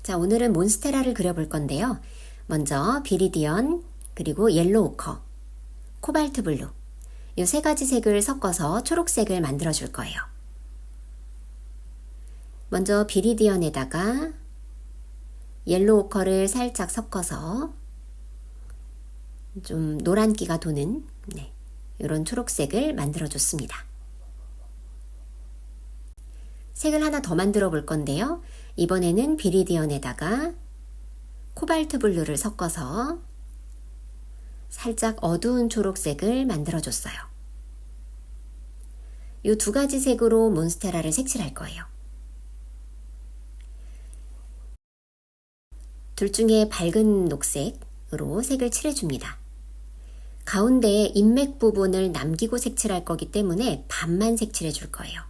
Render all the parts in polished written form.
자, 오늘은 몬스테라를 그려볼 건데요. 먼저 비리디언, 그리고 옐로우 오커, 코발트 블루 이 세 가지 색을 섞어서 초록색을 만들어 줄 거예요. 먼저 비리디언에다가 옐로우 오커를 살짝 섞어서 좀 노란기가 도는 이런 초록색을 만들어 줬습니다. 색을 하나 더 만들어 볼 건데요. 이번에는 비리디언에다가 코발트 블루를 섞어서 살짝 어두운 초록색을 만들어 줬어요. 이 두 가지 색으로 몬스테라를 색칠할 거예요. 둘 중에 밝은 녹색으로 색을 칠해줍니다. 가운데에 인맥 부분을 남기고 색칠할 거기 때문에 반만 색칠해 줄 거예요.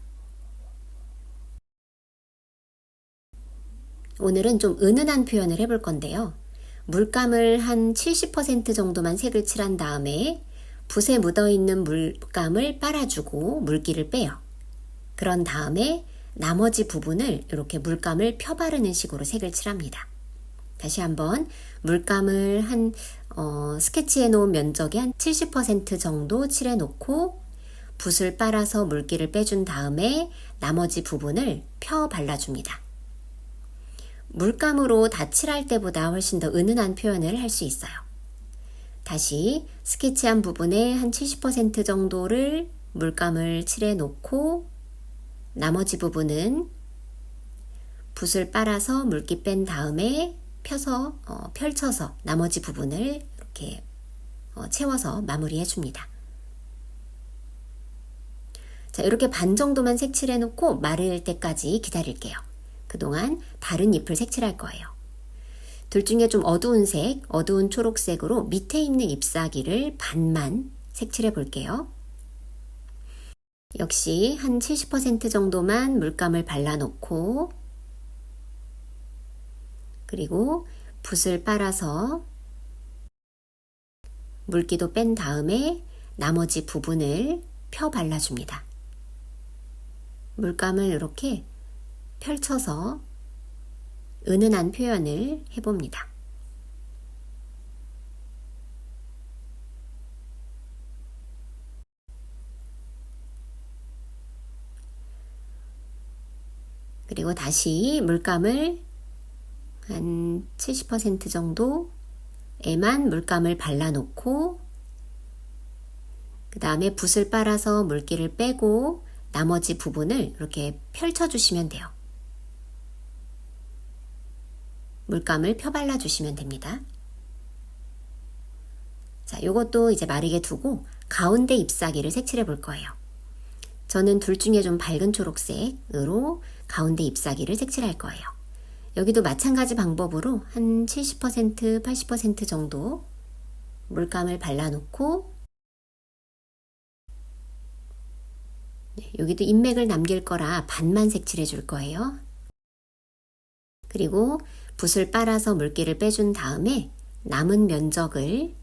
오늘은 좀 은은한 표현을 해볼 건데요. 물감을 한 70% 정도만 색을 칠한 다음에 붓에 묻어있는 물감을 빨아주고 물기를 빼요. 그런 다음에 나머지 부분을 이렇게 물감을 펴바르는 식으로 색을 칠합니다. 다시 한번 물감을 스케치해 놓은 면적의 한 70% 정도 칠해 놓고 붓을 빨아서 물기를 빼준 다음에 나머지 부분을 펴 발라줍니다. 물감으로 다 칠할 때보다 훨씬 더 은은한 표현을 할 수 있어요. 다시 스케치한 부분에 한 70% 정도를 물감을 칠해 놓고 나머지 부분은 붓을 빨아서 물기 뺀 다음에 펼쳐서 나머지 부분을 이렇게 채워서 마무리해 줍니다. 자, 이렇게 반 정도만 색칠해 놓고 마를 때까지 기다릴게요. 그동안 다른 잎을 색칠할 거예요. 둘 중에 좀 어두운 색, 어두운 초록색으로 밑에 있는 잎사귀를 반만 색칠해 볼게요. 역시 한 70% 정도만 물감을 발라놓고 그리고 붓을 빨아서 물기도 뺀 다음에 나머지 부분을 펴 발라줍니다. 물감을 이렇게 펼쳐서 은은한 표현을 해봅니다. 그리고 다시 물감을 한 70% 정도에만 물감을 발라놓고 그 다음에 붓을 빨아서 물기를 빼고 나머지 부분을 이렇게 펼쳐주시면 돼요. 물감을 펴 발라주시면 됩니다. 자, 요것도 이제 마르게 두고 가운데 잎사귀를 색칠해 볼 거예요. 저는 둘 중에 좀 밝은 초록색으로 가운데 잎사귀를 색칠할 거예요. 여기도 마찬가지 방법으로 한 70%, 80% 정도 물감을 발라놓고 여기도 인맥을 남길 거라 반만 색칠해 줄 거예요. 그리고 붓을 빨아서 물기를 빼준 다음에 남은 면적을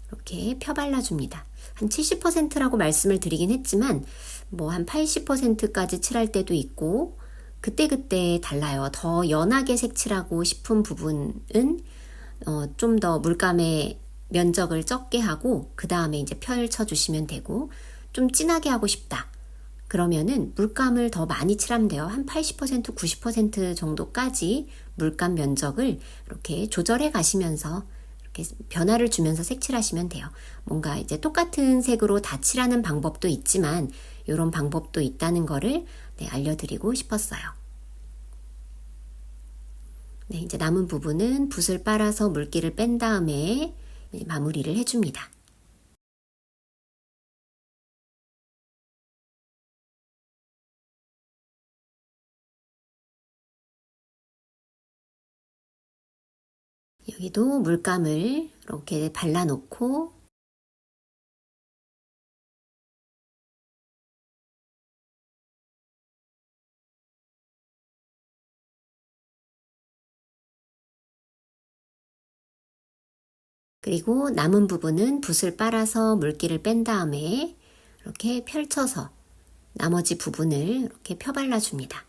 이렇게 펴 발라줍니다. 한 70%라고 말씀을 드리긴 했지만 뭐 한 80%까지 칠할 때도 있고 그때그때 달라요. 더 연하게 색칠하고 싶은 부분은 좀 더 물감의 면적을 적게 하고 그 다음에 이제 펼쳐 주시면 되고 좀 진하게 하고 싶다. 그러면은 물감을 더 많이 칠하면 돼요. 한 80%, 90% 정도까지 물감 면적을 이렇게 조절해 가시면서 이렇게 변화를 주면서 색칠하시면 돼요. 뭔가 이제 똑같은 색으로 다 칠하는 방법도 있지만 이런 방법도 있다는 거를 알려드리고 싶었어요. 네, 이제 남은 부분은 붓을 빨아서 물기를 뺀 다음에 마무리를 해줍니다. 여기도 물감을 이렇게 발라놓고 그리고 남은 부분은 붓을 빨아서 물기를 뺀 다음에 이렇게 펼쳐서 나머지 부분을 이렇게 펴 발라줍니다.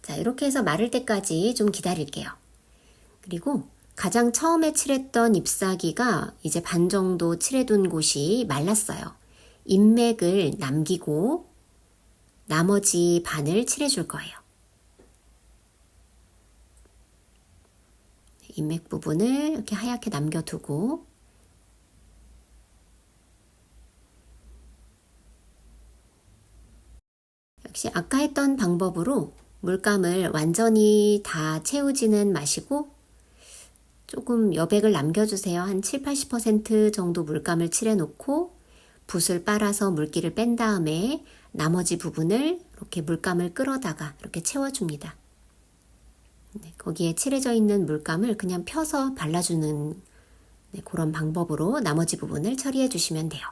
자, 이렇게 해서 마를 때까지 좀 기다릴게요. 그리고 가장 처음에 칠했던 잎사귀가 이제 반 정도 칠해둔 곳이 말랐어요. 잎맥을 남기고 나머지 반을 칠해줄 거예요. 잎맥 부분을 이렇게 하얗게 남겨두고 역시 아까 했던 방법으로 물감을 완전히 다 채우지는 마시고 조금 여백을 남겨주세요. 한 7, 80% 정도 물감을 칠해 놓고 붓을 빨아서 물기를 뺀 다음에 나머지 부분을 이렇게 물감을 끌어다가 이렇게 채워줍니다. 네, 거기에 칠해져 있는 물감을 그냥 펴서 발라주는 그런 방법으로 나머지 부분을 처리해 주시면 돼요.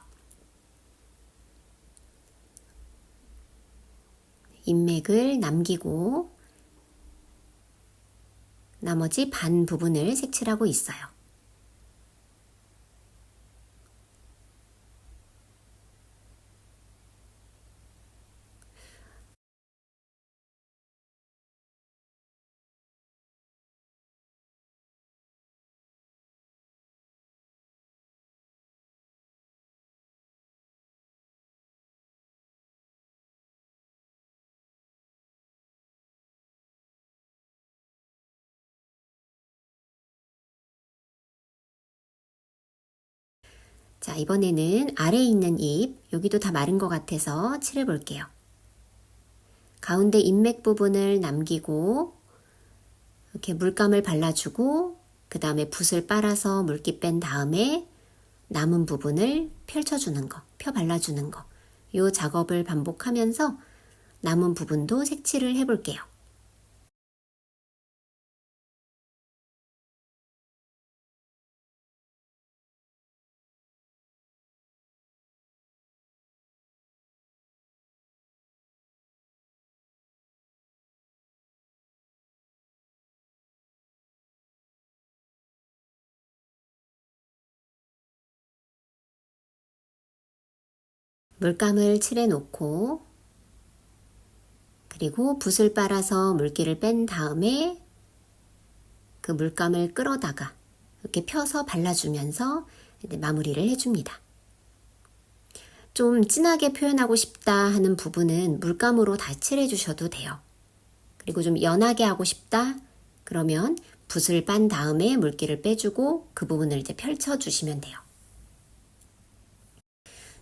잎맥을 남기고 나머지 반 부분을 색칠하고 있어요. 자, 이번에는 아래에 있는 잎, 여기도 다 마른 것 같아서 칠해 볼게요. 가운데 잎맥 부분을 남기고 이렇게 물감을 발라주고 그 다음에 붓을 빨아서 물기 뺀 다음에 남은 부분을 펼쳐주는 거, 펴 발라주는 거, 이 작업을 반복하면서 남은 부분도 색칠을 해볼게요. 물감을 칠해 놓고 그리고 붓을 빨아서 물기를 뺀 다음에 그 물감을 끌어다가 이렇게 펴서 발라주면서 마무리를 해줍니다. 좀 진하게 표현하고 싶다 하는 부분은 물감으로 다 칠해 주셔도 돼요. 그리고 좀 연하게 하고 싶다 그러면 붓을 빤 다음에 물기를 빼주고 그 부분을 이제 펼쳐 주시면 돼요.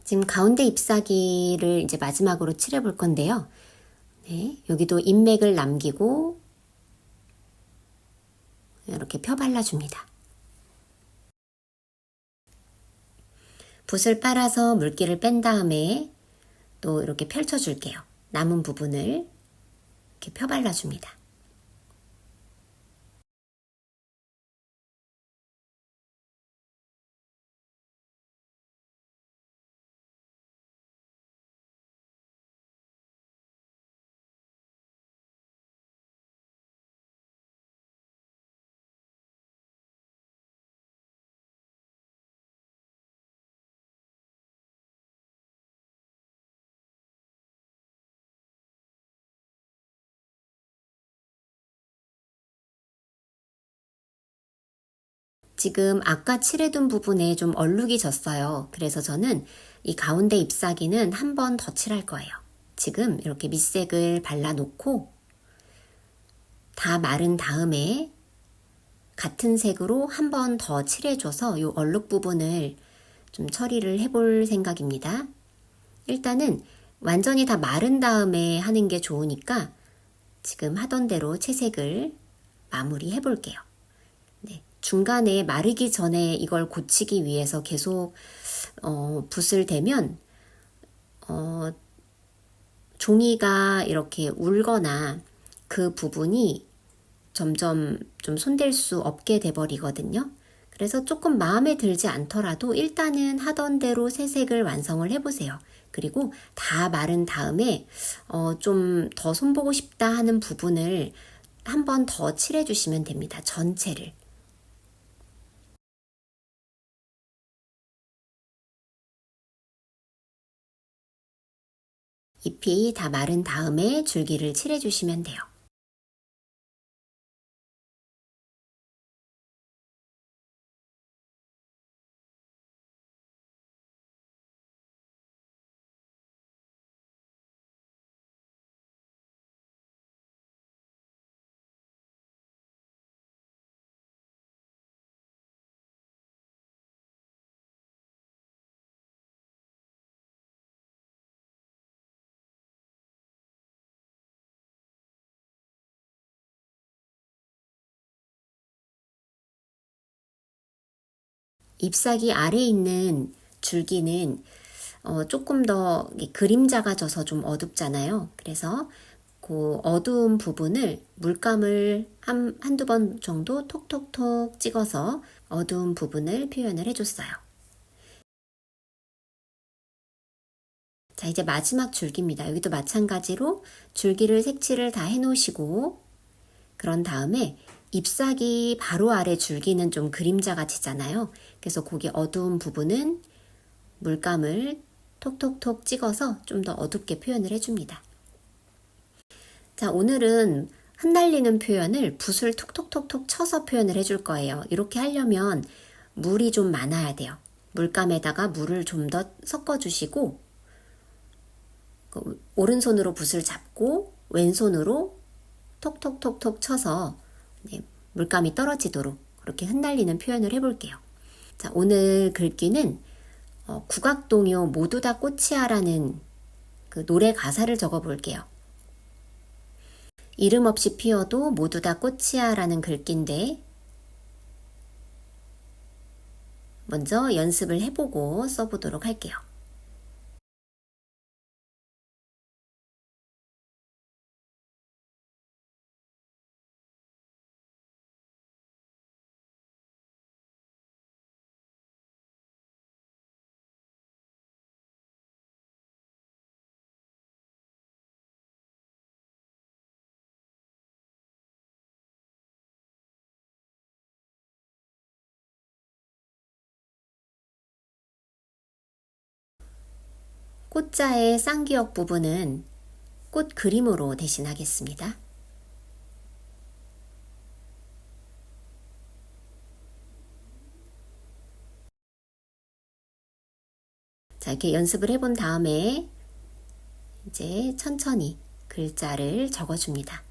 지금 가운데 잎사귀를 이제 마지막으로 칠해 볼 건데요. 네, 여기도 잎맥을 남기고 이렇게 펴 발라줍니다. 붓을 빨아서 물기를 뺀 다음에 또 이렇게 펼쳐줄게요. 남은 부분을 이렇게 펴 발라줍니다. 지금 아까 칠해둔 부분에 좀 얼룩이 졌어요. 그래서 저는 이 가운데 잎사귀는 한 번 더 칠할 거예요. 지금 이렇게 밑색을 발라놓고 다 마른 다음에 같은 색으로 한 번 더 칠해줘서 이 얼룩 부분을 좀 처리를 해볼 생각입니다. 일단은 완전히 다 마른 다음에 하는 게 좋으니까 지금 하던 대로 채색을 마무리 해볼게요. 네, 중간에 마르기 전에 이걸 고치기 위해서 계속 붓을 대면 종이가 이렇게 울거나 그 부분이 점점 좀 손댈 수 없게 돼버리거든요. 그래서 조금 마음에 들지 않더라도 일단은 하던 대로 새색을 완성을 해보세요. 그리고 다 마른 다음에 좀 더 손보고 싶다 하는 부분을 한 번 더 칠해주시면 됩니다. 전체를. 잎이 다 마른 다음에 줄기를 칠해주시면 돼요. 잎사귀 아래에 있는 줄기는 조금 더 그림자가 져서 좀 어둡잖아요. 그래서 그 어두운 부분을 물감을 한두 번 정도 톡톡톡 찍어서 어두운 부분을 표현을 해줬어요. 자, 이제 마지막 줄기입니다. 여기도 마찬가지로 줄기를 색칠을 다 해놓으시고 그런 다음에 잎사귀 바로 아래 줄기는 좀 그림자가 지잖아요. 그래서 거기 어두운 부분은 물감을 톡톡톡 찍어서 좀 더 어둡게 표현을 해줍니다. 자, 오늘은 흩날리는 표현을 붓을 톡톡톡톡 쳐서 표현을 해줄 거예요. 이렇게 하려면 물이 좀 많아야 돼요. 물감에다가 물을 좀 더 섞어주시고 오른손으로 붓을 잡고 왼손으로 톡톡톡톡 쳐서 물감이 떨어지도록 그렇게 흩날리는 표현을 해볼게요. 자, 오늘 글귀는 국악동요 모두 다 꽃이야라는 그 노래 가사를 적어볼게요. 이름 없이 피어도 모두 다 꽃이야라는 글귀인데 먼저 연습을 해보고 써보도록 할게요. 꽃자의 쌍기역 부분은 꽃 그림으로 대신하겠습니다. 자, 이렇게 연습을 해본 다음에 이제 천천히 글자를 적어줍니다.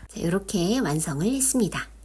자, 이렇게 완성을 했습니다.